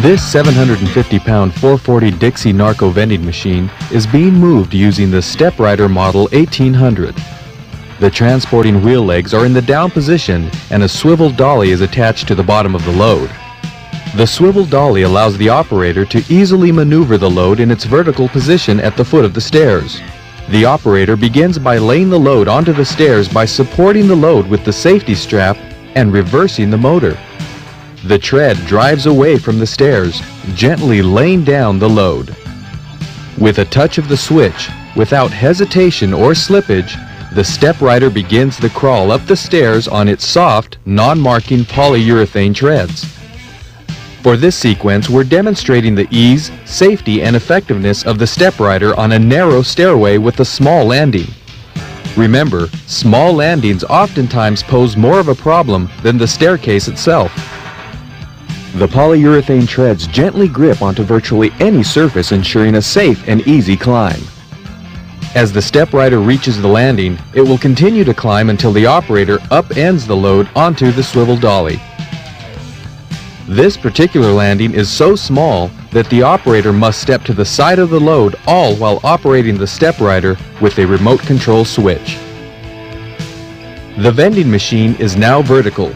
This 750-pound 440 Dixie Narco vending machine is being moved using the Steprider Model 1800. The transporting wheel legs are in the down position and a swivel dolly is attached to the bottom of the load. The swivel dolly allows the operator to easily maneuver the load in its vertical position at the foot of the stairs. The operator begins by laying the load onto the stairs by supporting the load with the safety strap and reversing the motor. The tread drives away from the stairs, gently laying down the load. With a touch of the switch, without hesitation or slippage, the Steprider begins the crawl up the stairs on its soft, non-marking polyurethane treads. For this sequence, we're demonstrating the ease, safety, and effectiveness of the Steprider on a narrow stairway with a small landing. Remember, small landings oftentimes pose more of a problem than the staircase itself. The polyurethane treads gently grip onto virtually any surface, ensuring a safe and easy climb. As the Steprider reaches the landing, it will continue to climb until the operator upends the load onto the swivel dolly. This particular landing is so small that the operator must step to the side of the load, all while operating the Steprider with a remote control switch. The vending machine is now vertical.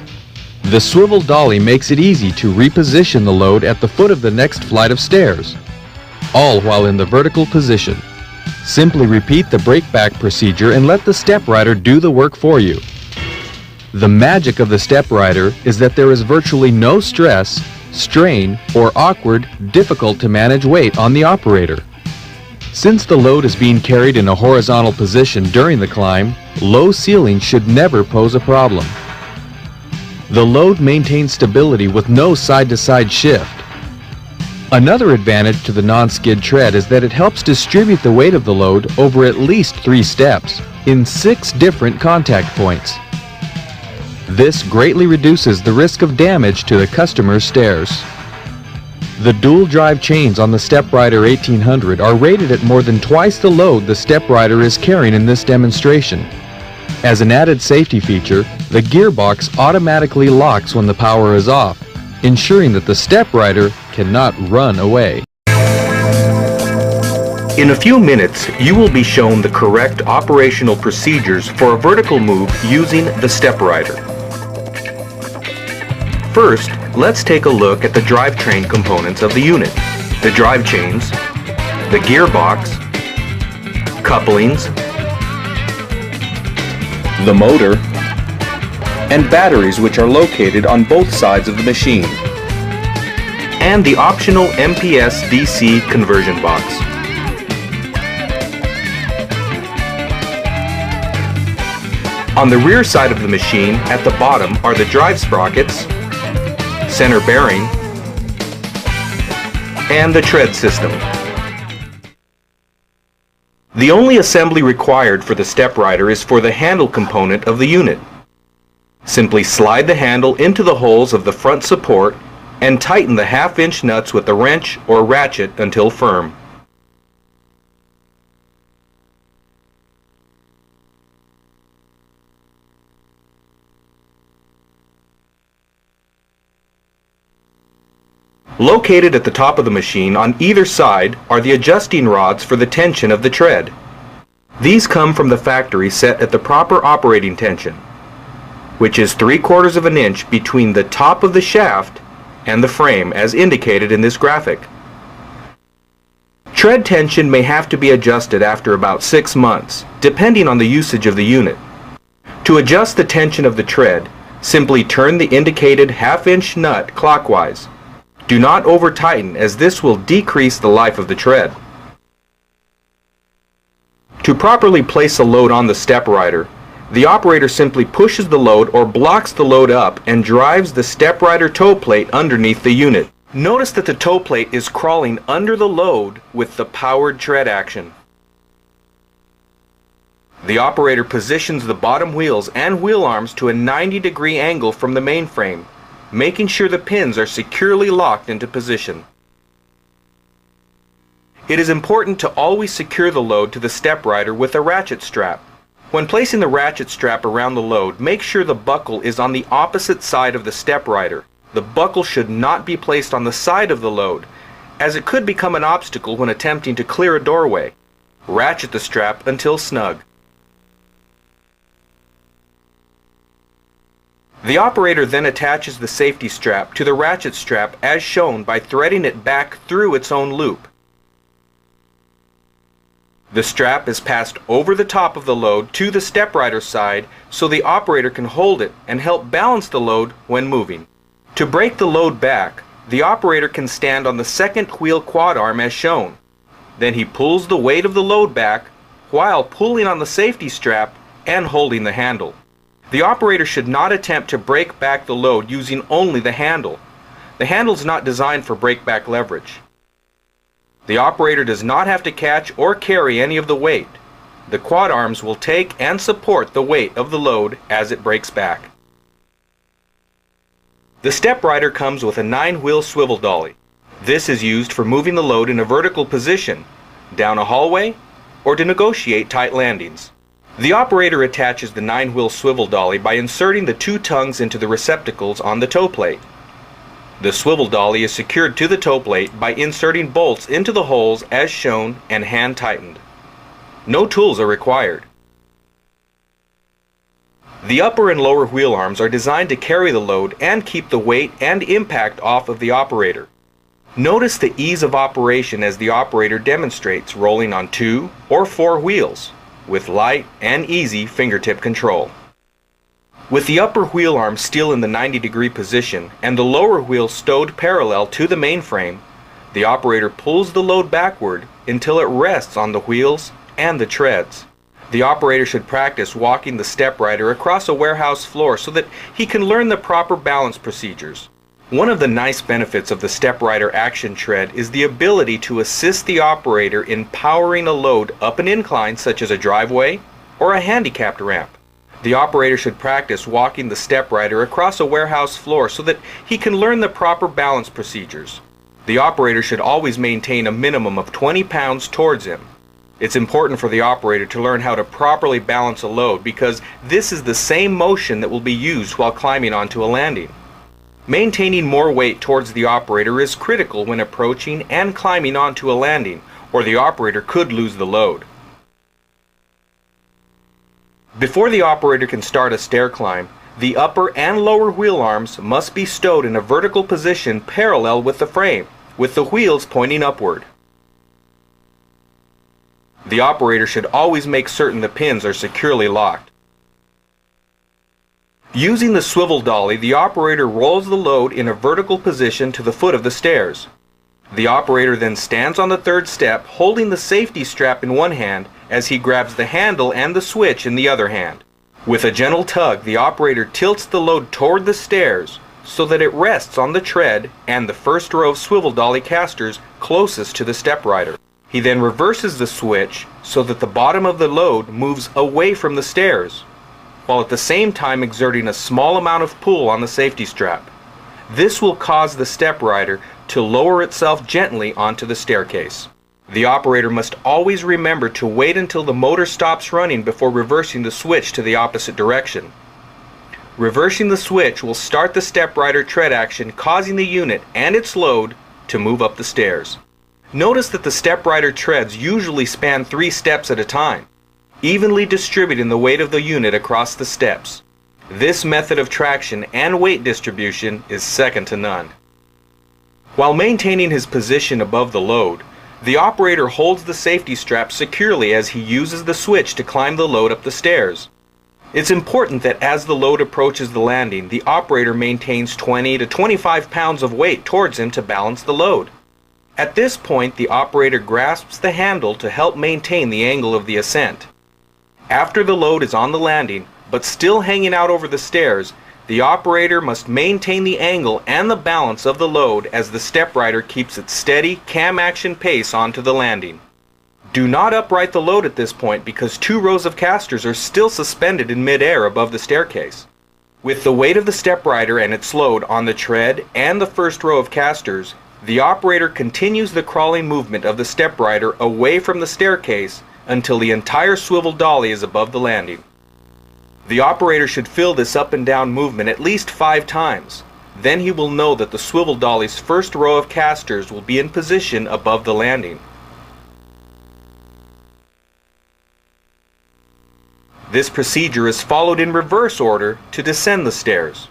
The swivel dolly makes it easy to reposition the load at the foot of the next flight of stairs, all while in the vertical position. Simply repeat the break-back procedure and let the Steprider do the work for you. The magic of the Steprider is that there is virtually no stress, strain, or awkward, difficult-to-manage weight on the operator. Since the load is being carried in a horizontal position during the climb, low ceiling should never pose a problem. The load maintains stability with no side-to-side shift. Another advantage to the non-skid tread is that it helps distribute the weight of the load over at least 3 steps in 6 different contact points. This greatly reduces the risk of damage to the customer's stairs. The dual drive chains on the Steprider 1800 are rated at more than twice the load the Steprider is carrying in this demonstration. As an added safety feature, the gearbox automatically locks when the power is off, ensuring that the Steprider cannot run away. In a few minutes, you will be shown the correct operational procedures for a vertical move using the Steprider. First, let's take a look at the drivetrain components of the unit: the drive chains, the gearbox, couplings, the motor, and batteries, which are located on both sides of the machine, and the optional MPS DC conversion box. On the rear side of the machine, at the bottom, are the drive sprockets, center bearing, and the tread system. The only assembly required for the Steprider is for the handle component of the unit. Simply slide the handle into the holes of the front support and tighten the 1/2-inch nuts with a wrench or ratchet until firm. Located at the top of the machine on either side are the adjusting rods for the tension of the tread. These come from the factory set at the proper operating tension, which is 3/4 of an inch between the top of the shaft and the frame, as indicated in this graphic. Tread tension may have to be adjusted after about 6 months, depending on the usage of the unit. To adjust the tension of the tread, simply turn the indicated 1/2-inch nut clockwise. Do not over-tighten, as this will decrease the life of the tread. To properly place a load on the Steprider, the operator simply pushes the load or blocks the load up and drives the Steprider toe plate underneath the unit. Notice that the toe plate is crawling under the load with the powered tread action. The operator positions the bottom wheels and wheel arms to a 90-degree angle from the mainframe, making sure the pins are securely locked into position. It is important to always secure the load to the Steprider with a ratchet strap. When placing the ratchet strap around the load, make sure the buckle is on the opposite side of the Steprider. The buckle should not be placed on the side of the load, as it could become an obstacle when attempting to clear a doorway. Ratchet the strap until snug. The operator then attaches the safety strap to the ratchet strap as shown by threading it back through its own loop. The strap is passed over the top of the load to the Steprider side so the operator can hold it and help balance the load when moving. To break the load back, the operator can stand on the second wheel quad arm as shown. Then he pulls the weight of the load back while pulling on the safety strap and holding the handle. The operator should not attempt to break back the load using only the handle. The handle is not designed for break-back leverage. The operator does not have to catch or carry any of the weight. The quad arms will take and support the weight of the load as it breaks back. The Steprider comes with a 9-wheel swivel dolly. This is used for moving the load in a vertical position, down a hallway, or to negotiate tight landings. The operator attaches the 9-wheel swivel dolly by inserting the 2 tongues into the receptacles on the toe plate. The swivel dolly is secured to the toe plate by inserting bolts into the holes as shown and hand tightened. No tools are required. The upper and lower wheel arms are designed to carry the load and keep the weight and impact off of the operator. Notice the ease of operation as the operator demonstrates rolling on 2 or 4 wheels with light and easy fingertip control. With the upper wheel arm still in the 90-degree position and the lower wheel stowed parallel to the mainframe, the operator pulls the load backward until it rests on the wheels and the treads. The operator should practice walking the Steprider across a warehouse floor so that he can learn the proper balance procedures. One of the nice benefits of the Steprider action tread is the ability to assist the operator in powering a load up an incline such as a driveway or a handicapped ramp. The operator should practice walking the Steprider across a warehouse floor so that he can learn the proper balance procedures. The operator should always maintain a minimum of 20 pounds towards him. It's important for the operator to learn how to properly balance a load because this is the same motion that will be used while climbing onto a landing. Maintaining more weight towards the operator is critical when approaching and climbing onto a landing, or the operator could lose the load. Before the operator can start a stair climb, the upper and lower wheel arms must be stowed in a vertical position parallel with the frame, with the wheels pointing upward. The operator should always make certain the pins are securely locked. Using the swivel dolly, the operator rolls the load in a vertical position to the foot of the stairs. The operator then stands on the 3rd step holding the safety strap in one hand as he grabs the handle and the switch in the other hand. With a gentle tug, the operator tilts the load toward the stairs so that it rests on the tread and the first row of swivel dolly casters closest to the Steprider. He then reverses the switch so that the bottom of the load moves away from the stairs, while at the same time exerting a small amount of pull on the safety strap. This will cause the Steprider to lower itself gently onto the staircase. The operator must always remember to wait until the motor stops running before reversing the switch to the opposite direction. Reversing the switch will start the Steprider tread action, causing the unit and its load to move up the stairs. Notice that the Steprider treads usually span 3 steps at a time, evenly distributing the weight of the unit across the steps. This method of traction and weight distribution is second to none. While maintaining his position above the load, the operator holds the safety strap securely as he uses the switch to climb the load up the stairs. It's important that as the load approaches the landing, the operator maintains 20 to 25 pounds of weight towards him to balance the load. At this point, the operator grasps the handle to help maintain the angle of the ascent. After the load is on the landing, but still hanging out over the stairs, the operator must maintain the angle and the balance of the load as the Steprider keeps its steady cam action pace onto the landing. Do not upright the load at this point because 2 rows of casters are still suspended in mid-air above the staircase. With the weight of the Steprider and its load on the tread and the first row of casters, the operator continues the crawling movement of the Steprider away from the staircase until the entire swivel dolly is above the landing. The operator should fill this up and down movement at least 5 times. Then he will know that the swivel dolly's first row of casters will be in position above the landing. This procedure is followed in reverse order to descend the stairs.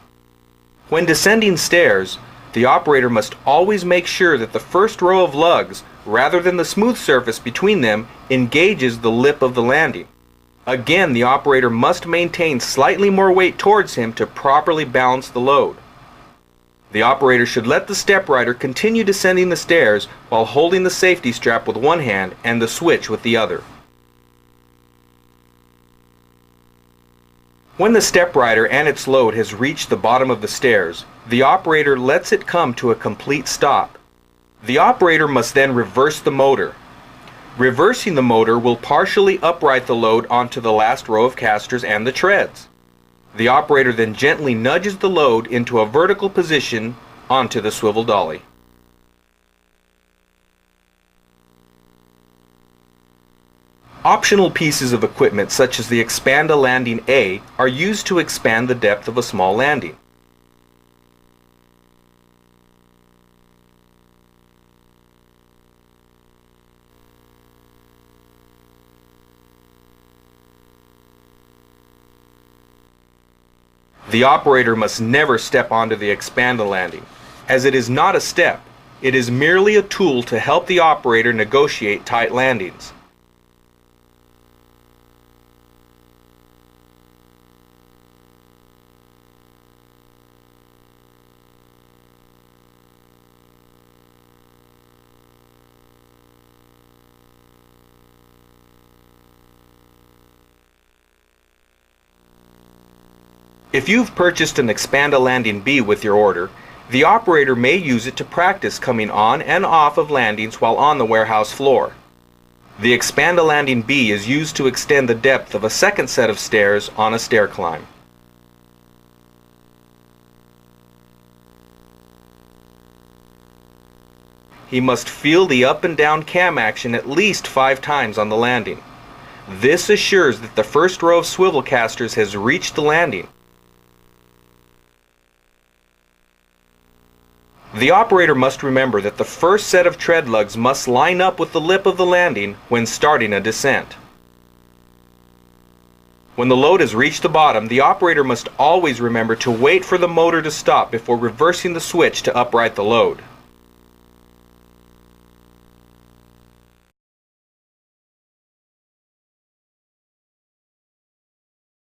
When descending stairs, the operator must always make sure that the first row of lugs, rather than the smooth surface between them, engages the lip of the landing. Again, the operator must maintain slightly more weight towards him to properly balance the load. The operator should let the Steprider continue descending the stairs while holding the safety strap with one hand and the switch with the other. When the Steprider and its load has reached the bottom of the stairs, the operator lets it come to a complete stop. The operator must then reverse the motor. Reversing the motor will partially upright the load onto the last row of casters and the treads. The operator then gently nudges the load into a vertical position onto the swivel dolly. Optional pieces of equipment such as the Expand a Landing A are used to expand the depth of a small landing. The operator must never step onto the Expand a Landing, as it is not a step. It is merely a tool to help the operator negotiate tight landings. If you've purchased an Expand a Landing B with your order, the operator may use it to practice coming on and off of landings while on the warehouse floor. The Expand a Landing B is used to extend the depth of a second set of stairs on a stair climb. He must feel the up and down cam action at least 5 times on the landing. This assures that the first row of swivel casters has reached the landing. The operator must remember that the first set of tread lugs must line up with the lip of the landing when starting a descent. When the load has reached the bottom, the operator must always remember to wait for the motor to stop before reversing the switch to upright the load.